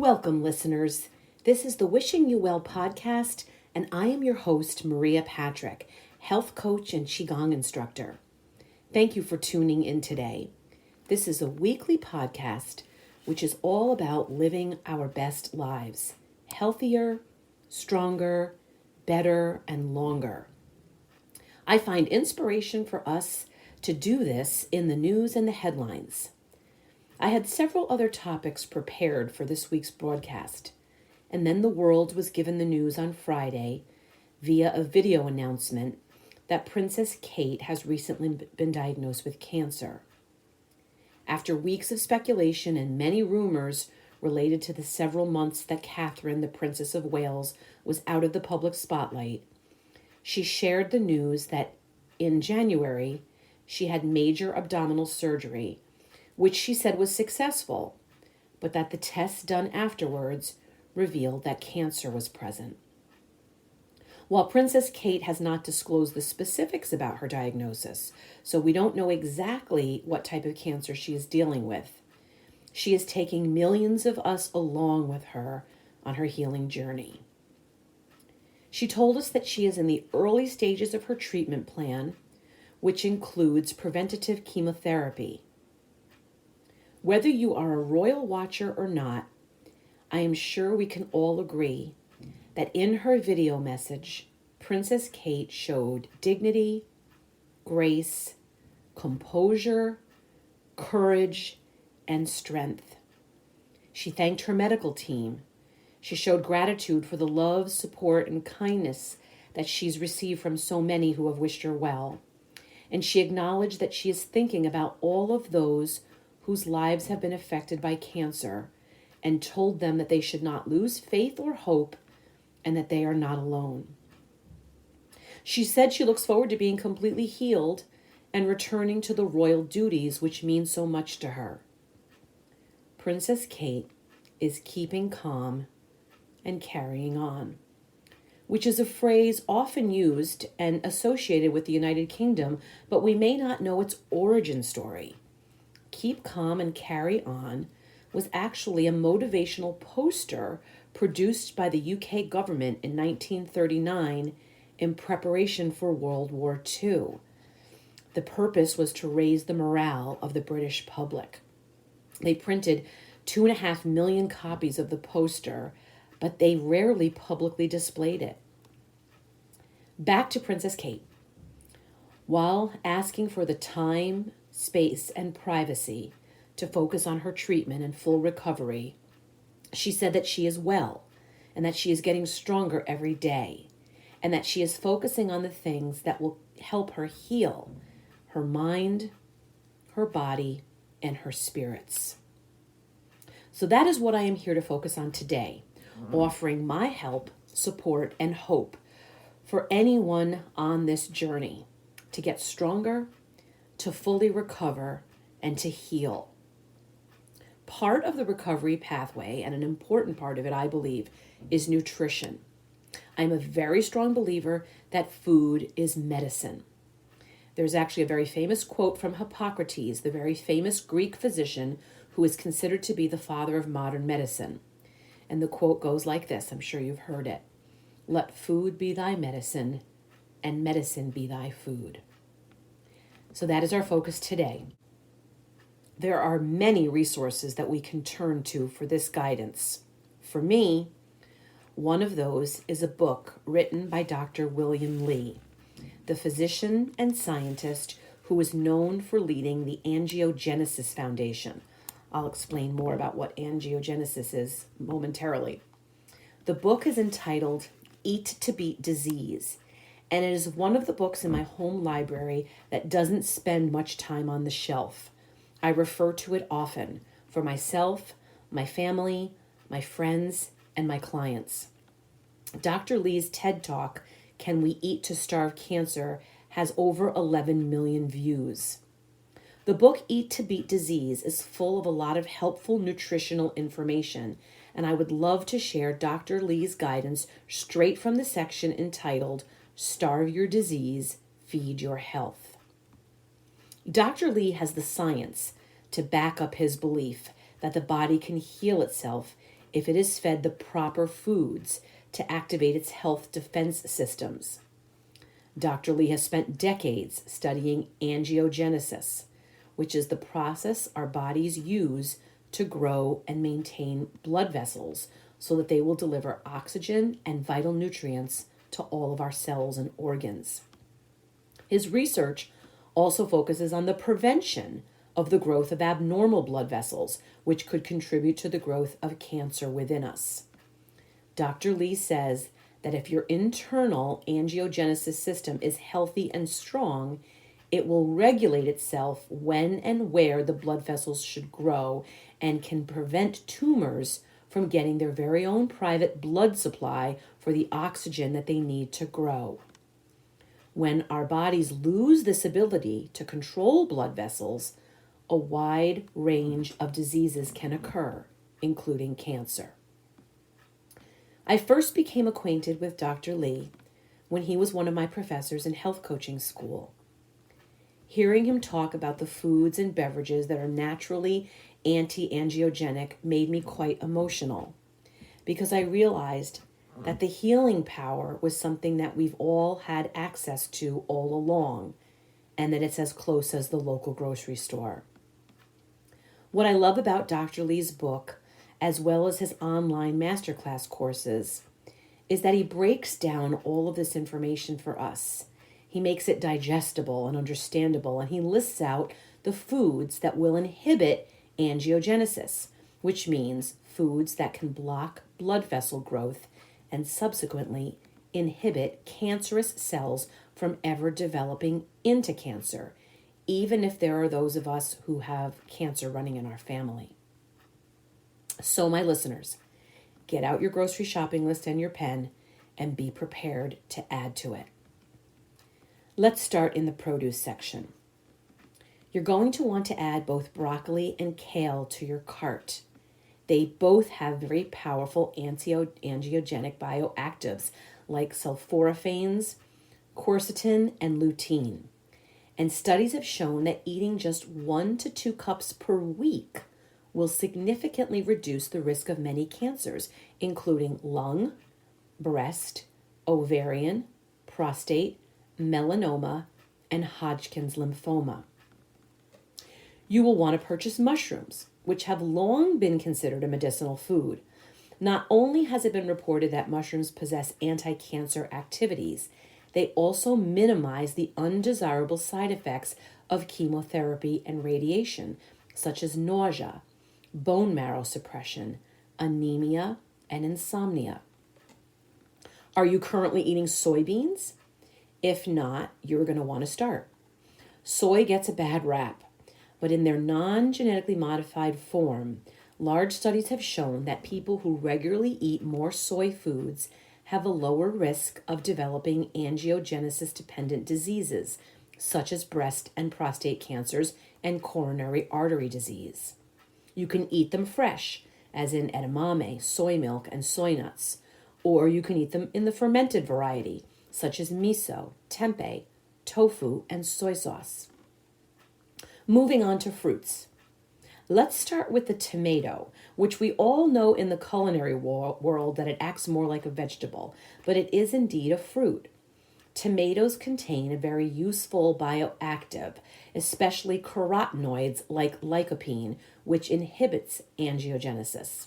Welcome, listeners. This is the Wishing You Well podcast, and I am your host, Maria Patrick, health coach and Qigong instructor. Thank you for tuning in today. This is a weekly podcast which is all about living our best lives, healthier, stronger, better, and longer. I find inspiration for us to do this in the news and the headlines. I had several other topics prepared for this week's broadcast, and then the world was given the news on Friday via a video announcement that Princess Kate has recently been diagnosed with cancer. After weeks of speculation and many rumors related to the several months that Catherine, the Princess of Wales, was out of the public spotlight, she shared the news that in January she had major abdominal surgery, which she said was successful, but that the tests done afterwards revealed that cancer was present. While Princess Kate has not disclosed the specifics about her diagnosis, so we don't know exactly what type of cancer she is dealing with, she is taking millions of us along with her on her healing journey. She told us that she is in the early stages of her treatment plan, which includes preventative chemotherapy. Whether you are a royal watcher or not, I am sure we can all agree that in her video message, Princess Kate showed dignity, grace, composure, courage, and strength. She thanked her medical team. She showed gratitude for the love, support, and kindness that she's received from so many who have wished her well. And she acknowledged that she is thinking about all of those whose lives have been affected by cancer, and told them that they should not lose faith or hope and that they are not alone. She said she looks forward to being completely healed and returning to the royal duties which mean so much to her. Princess Kate is keeping calm and carrying on, which is a phrase often used and associated with the United Kingdom, but we may not know its origin story. Keep calm and carry on was actually a motivational poster produced by the UK government in 1939 in preparation for World War II. The purpose was to raise the morale of the British public. They printed 2.5 million copies of the poster, but they rarely publicly displayed it. Back to Princess Kate. While asking for the time, space, and privacy to focus on her treatment and full recovery, she said that she is well and that she is getting stronger every day and that she is focusing on the things that will help her heal her mind, her body, and her spirits. So that is what I am here to focus on today, offering my help, support, and hope for anyone on this journey to get stronger, to fully recover, and to heal. Part of the recovery pathway, and an important part of it, I believe, is nutrition. I'm a very strong believer that food is medicine. There's actually a very famous quote from Hippocrates, the very famous Greek physician who is considered to be the father of modern medicine. And the quote goes like this, I'm sure you've heard it. Let food be thy medicine, and medicine be thy food. So that is our focus today. There are many resources that we can turn to for this guidance. For me, one of those is a book written by Dr. William Li, the physician and scientist who is known for leading the Angiogenesis Foundation. I'll explain more about what angiogenesis is momentarily. The book is entitled Eat to Beat Disease, and it is one of the books in my home library that doesn't spend much time on the shelf. I refer to it often for myself, my family, my friends, and my clients. Dr. Lee's TED Talk, Can We Eat to Starve Cancer, has over 11 million views. The book Eat to Beat Disease is full of a lot of helpful nutritional information, and I would love to share Dr. Lee's guidance straight from the section entitled Starve Your Disease, Feed Your Health. Dr. Lee has the science to back up his belief that the body can heal itself if it is fed the proper foods to activate its health defense systems. Dr. Lee has spent decades studying angiogenesis, which is the process our bodies use to grow and maintain blood vessels so that they will deliver oxygen and vital nutrients to all of our cells and organs. His research also focuses on the prevention of the growth of abnormal blood vessels, which could contribute to the growth of cancer within us. Dr. Lee says that if your internal angiogenesis system is healthy and strong, it will regulate itself when and where the blood vessels should grow and can prevent tumors from getting their very own private blood supply for the oxygen that they need to grow. When our bodies lose this ability to control blood vessels, a wide range of diseases can occur, including cancer. I first became acquainted with Dr. Lee when he was one of my professors in health coaching school. Hearing him talk about the foods and beverages that are naturally anti-angiogenic made me quite emotional, because I realized that the healing power was something that we've all had access to all along, and that it's as close as the local grocery store. What I love about Dr. Lee's book, as well as his online masterclass courses, is that he breaks down all of this information for us. He makes it digestible and understandable, and he lists out the foods that will inhibit angiogenesis, which means foods that can block blood vessel growth and subsequently inhibit cancerous cells from ever developing into cancer, even if there are those of us who have cancer running in our family. So, my listeners, get out your grocery shopping list and your pen and be prepared to add to it. Let's start in the produce section. You're going to want to add both broccoli and kale to your cart. They both have very powerful antiangiogenic bioactives like sulforaphanes, quercetin, and lutein. And studies have shown that eating just 1 to 2 cups per week will significantly reduce the risk of many cancers, including lung, breast, ovarian, prostate, melanoma, and Hodgkin's lymphoma. You will want to purchase mushrooms, which have long been considered a medicinal food. Not only has it been reported that mushrooms possess anti-cancer activities, they also minimize the undesirable side effects of chemotherapy and radiation, such as nausea, bone marrow suppression, anemia, and insomnia. Are you currently eating soybeans? If not, you're going to want to start. Soy gets a bad rap, but in their non-genetically modified form, large studies have shown that people who regularly eat more soy foods have a lower risk of developing angiogenesis-dependent diseases, such as breast and prostate cancers and coronary artery disease. You can eat them fresh, as in edamame, soy milk, and soy nuts, or you can eat them in the fermented variety, such as miso, tempeh, tofu, and soy sauce. Moving on to fruits. Let's start with the tomato, which we all know in the culinary world that it acts more like a vegetable, but it is indeed a fruit. Tomatoes contain a very useful bioactive, especially carotenoids like lycopene, which inhibits angiogenesis.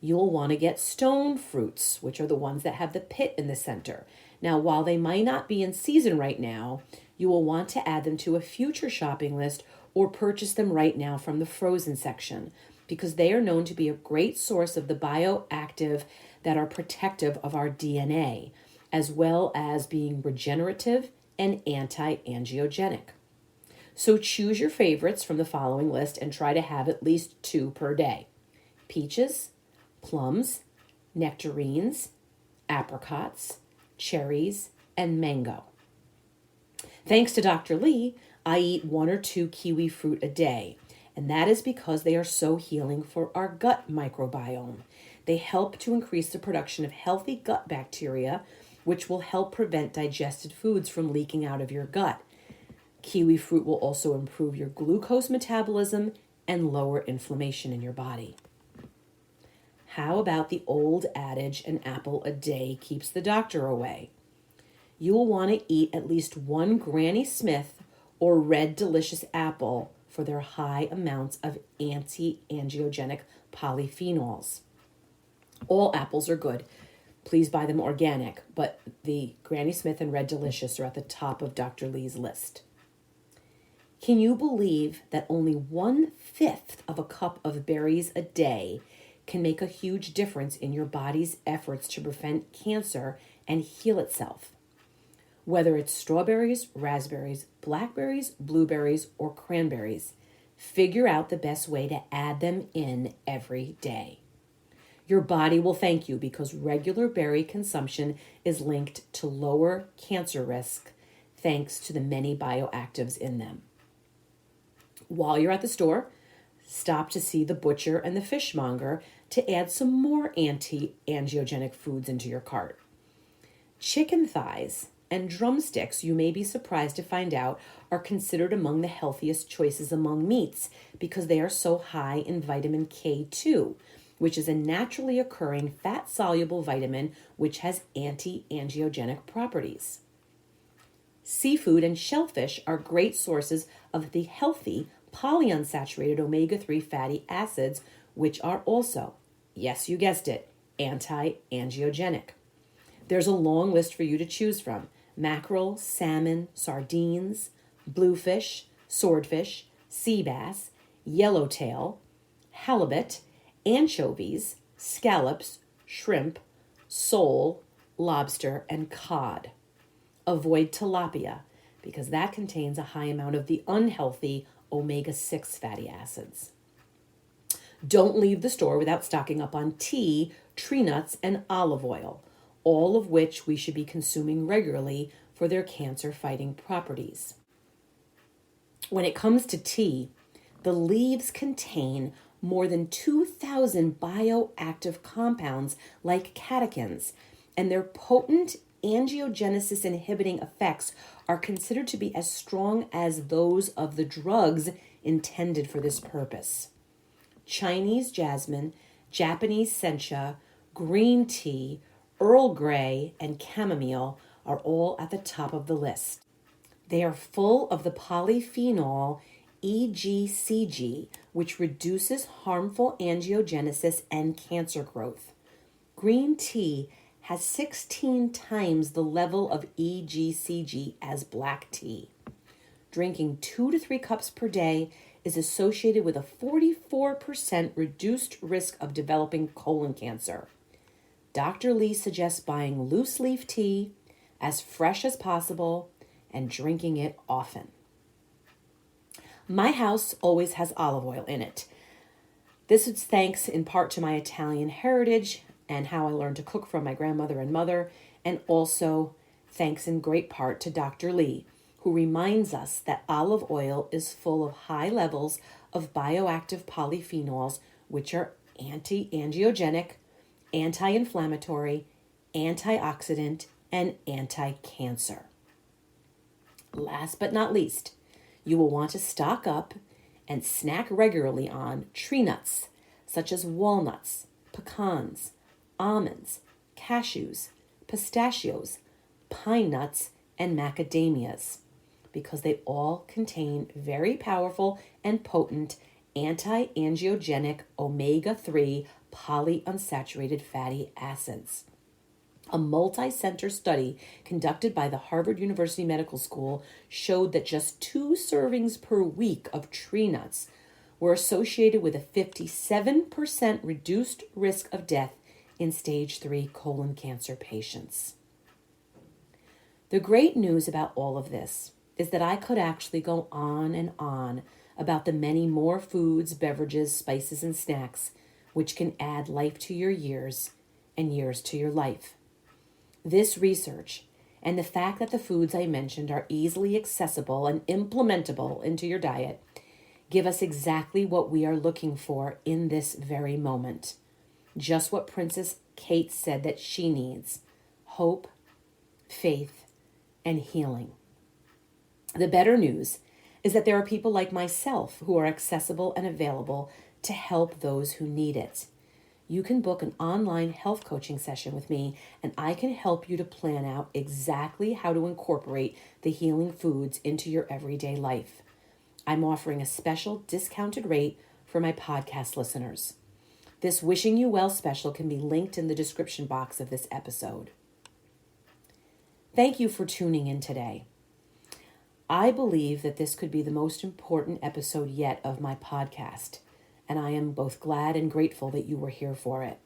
You'll want to get stone fruits, which are the ones that have the pit in the center. Now, while they might not be in season right now, you will want to add them to a future shopping list or purchase them right now from the frozen section, because they are known to be a great source of the bioactive that are protective of our DNA, as well as being regenerative and anti-angiogenic. So choose your favorites from the following list and try to have at least 2 per day. Peaches, plums, nectarines, apricots, cherries, and mango. Thanks to Dr. Lee, I eat 1 or 2 kiwi fruit a day, and that is because they are so healing for our gut microbiome. They help to increase the production of healthy gut bacteria, which will help prevent digested foods from leaking out of your gut. Kiwi fruit will also improve your glucose metabolism and lower inflammation in your body. How about the old adage, an apple a day keeps the doctor away? You will want to eat at least one Granny Smith or Red Delicious apple for their high amounts of anti-angiogenic polyphenols. All apples are good. Please buy them organic, but the Granny Smith and Red Delicious are at the top of Dr. Lee's list. Can you believe that only 1/5 of a cup of berries a day can make a huge difference in your body's efforts to prevent cancer and heal itself? Whether it's strawberries, raspberries, blackberries, blueberries, or cranberries, figure out the best way to add them in every day. Your body will thank you because regular berry consumption is linked to lower cancer risk thanks to the many bioactives in them. While you're at the store, stop to see the butcher and the fishmonger to add some more anti-angiogenic foods into your cart. Chicken thighs and drumsticks, you may be surprised to find out, are considered among the healthiest choices among meats because they are so high in vitamin K2, which is a naturally occurring fat-soluble vitamin which has anti-angiogenic properties. Seafood and shellfish are great sources of the healthy polyunsaturated omega-3 fatty acids, which are also, yes, you guessed it, anti-angiogenic. There's a long list for you to choose from: mackerel, salmon, sardines, bluefish, swordfish, sea bass, yellowtail, halibut, anchovies, scallops, shrimp, sole, lobster, and cod. Avoid tilapia because that contains a high amount of the unhealthy omega-6 fatty acids. Don't leave the store without stocking up on tea, tree nuts, and olive oil, all of which we should be consuming regularly for their cancer-fighting properties. When it comes to tea, the leaves contain more than 2,000 bioactive compounds like catechins, and their potent angiogenesis inhibiting effects are considered to be as strong as those of the drugs intended for this purpose. Chinese jasmine, Japanese sencha, green tea, Earl Grey, and chamomile are all at the top of the list. They are full of the polyphenol EGCG, which reduces harmful angiogenesis and cancer growth. Green tea has 16 times the level of EGCG as black tea. Drinking 2 to 3 cups per day is associated with a 44% reduced risk of developing colon cancer. Dr. Lee suggests buying loose leaf tea as fresh as possible and drinking it often. My house always has olive oil in it. This is thanks in part to my Italian heritage and how I learned to cook from my grandmother and mother, and also thanks in great part to Dr. Lee, who reminds us that olive oil is full of high levels of bioactive polyphenols, which are anti-angiogenic, anti-inflammatory, antioxidant, and anti-cancer. Last but not least, you will want to stock up and snack regularly on tree nuts, such as walnuts, pecans, almonds, cashews, pistachios, pine nuts, and macadamias, because they all contain very powerful and potent anti-angiogenic omega-3 polyunsaturated fatty acids. A multi-center study conducted by the Harvard University Medical School showed that just 2 servings per week of tree nuts were associated with a 57% reduced risk of death in stage 3 colon cancer patients. The great news about all of this is that I could actually go on and on about the many more foods, beverages, spices, and snacks which can add life to your years and years to your life. This research and the fact that the foods I mentioned are easily accessible and implementable into your diet give us exactly what we are looking for in this very moment. Just what Princess Kate said that she needs: hope, faith, and healing. The better news is that there are people like myself who are accessible and available to help those who need it. you can book an online health coaching session with me, and I can help you to plan out exactly how to incorporate the healing foods into your everyday life. I'm offering a special discounted rate for my podcast listeners. This Wishing You Well special can be linked in the description box of this episode. Thank you for tuning in today. I believe that this could be the most important episode yet of my podcast, and I am both glad and grateful that you were here for it.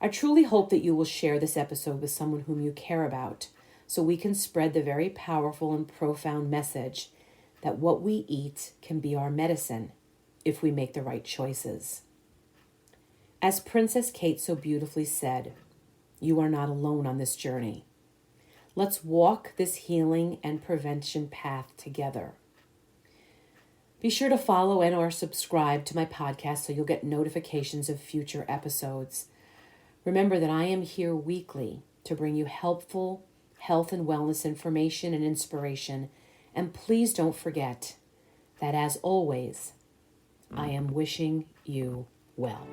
I truly hope that you will share this episode with someone whom you care about, so we can spread the very powerful and profound message that what we eat can be our medicine if we make the right choices. As Princess Kate so beautifully said, you are not alone on this journey. Let's walk this healing and prevention path together. Be sure to follow and or subscribe to my podcast so you'll get notifications of future episodes. Remember that I am here weekly to bring you helpful health and wellness information and inspiration. And please don't forget that, as always, I am wishing you well.